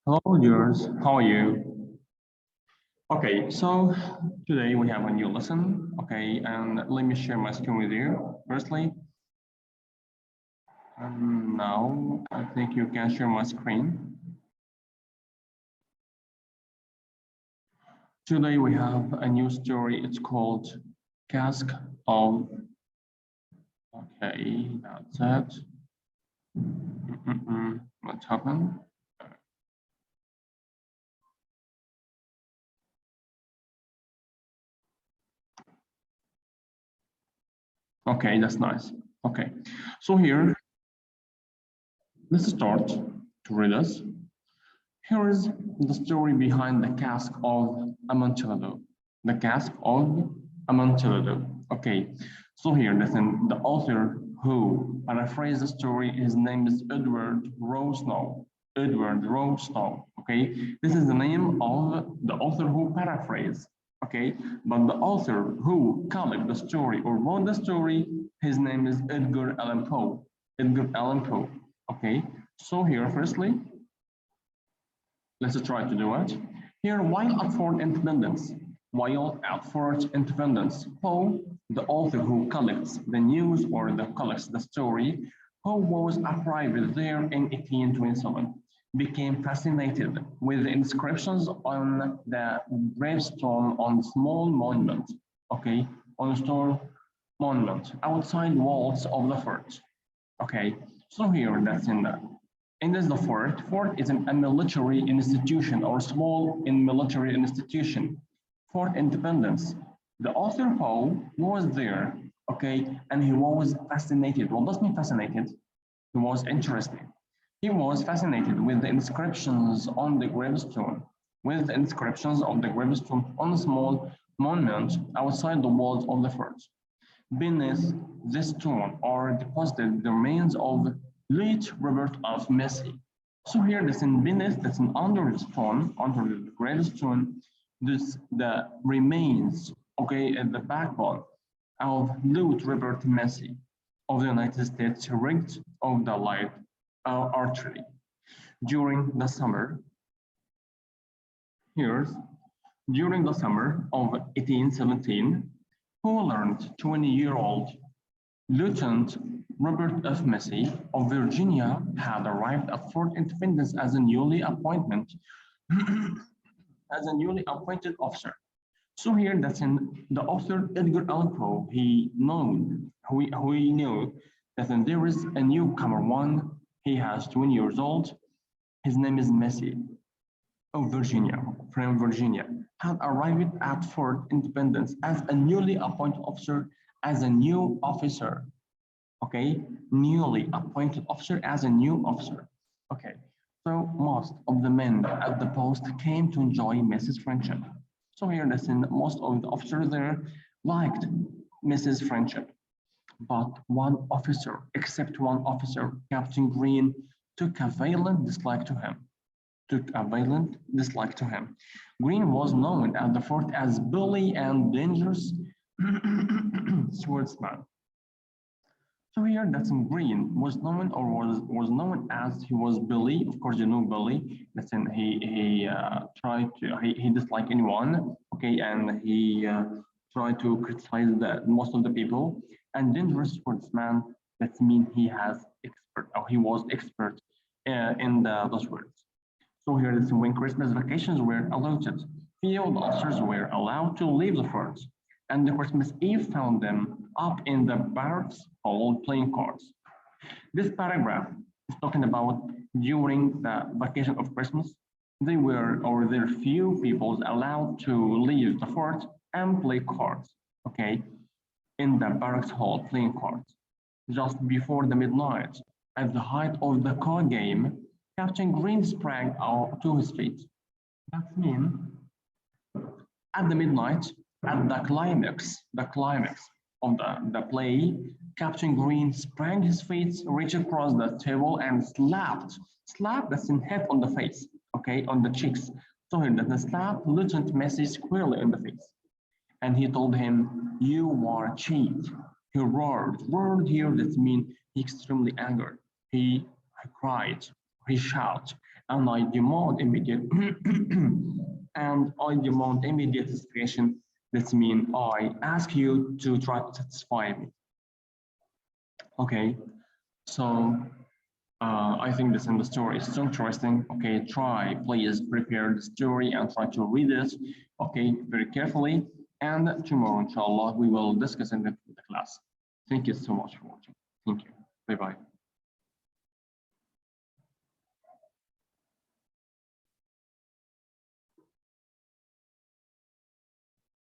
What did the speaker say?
Hello, dears. How are you? Okay, so today we have a new lesson. Okay, and let me share my screen with you. Firstly, now I think you can share my screen. Today we have a new story. It's called Cask of. Okay, that's it. What happened? Okay, that's nice. Okay, so here, let's start to read us. Here is the story behind the Cask of Amontillado. The Cask of Amontillado. Okay, so here, listen, the author who paraphrased the story, his name is Edward Rowe. Edward Rowe. Okay, this is the name of the author who paraphrased. Okay, but the author who collected the story or wrote the story, his name is Edgar Allan Poe. Edgar Allan Poe. Okay, so here, firstly, let's try to do it. Here, while up for independence, Poe, the author who collects the news or collects the story, who was arrived there in 1827, became fascinated with the inscriptions on the gravestone on small monument, okay, on a stone monument outside walls of the fort. Okay, so here that's in the and as the fort. Fort is a military institution or small in military institution. Fort Independence. The author Poe was there, okay, and he was fascinated. What does mean fascinated? He was interested. He was fascinated with the inscriptions on the gravestone, with the inscriptions of the gravestone on a small monument outside the walls of the fort. Beneath this stone are deposited the remains of late Robert of Messi. So here, that's in beneath, that's in under the stone, under the gravestone, this the remains, okay, at the backbone of late Robert Messi of the United States rigged of the light archery during the summer. Here's during the summer of 1817, who learned 20-year-old Lieutenant Robert F. Massey of Virginia had arrived at Fort Independence as a newly appointed officer. So here, that's in the author Edgar Allan Poe. We knew that there is a newcomer one. He has 20 years old. His name is Massey of Virginia, from Virginia, had arrived at Fort Independence as a newly appointed officer, as a new officer. Okay, newly appointed officer as a new officer. Okay, so most of the men at the post came to enjoy Mrs. Friendship. So here, listen, most of the officers there liked Mrs. Friendship, but except one officer, Captain Green, took a violent dislike to him. Green was known at the fort as bully and dangerous swordsman. So here, that's in Green was known or was known as he was Billy. Of course, you know Billy. Listen, he tried to he disliked anyone. Okay, and he tried to criticize most of the people. And dangerous swordsman. That means he was expert in those words. So here is when Christmas vacations were allotted, field officers were allowed to leave the fort, and the Christmas Eve found them up in the barracks hall playing cards. This paragraph is talking about during the vacation of Christmas, there were few people allowed to leave the fort and play cards, okay, in the barracks hall playing cards. Just before the midnight, at the height of the card game, Captain Green sprang out to his feet. That means at the midnight, at the climax of the play, Captain Green sprang his feet, reached across the table, and slapped that's in hit on the face, okay, on the cheeks. So he doesn't slap Lieutenant Messi squarely in the face. And he told him, "You are a cheat." He roared. Roared here, that means he extremely angered. He cried, he shouted, and I demand immediate and I demand immediate satisfaction. That means I ask you to try to satisfy me. Okay, so I think this in the story is so interesting. Okay, try, please prepare the story and try to read it, okay, very carefully. And tomorrow, inshallah, we will discuss in the class. Thank you so much for watching. Thank you. Bye-bye.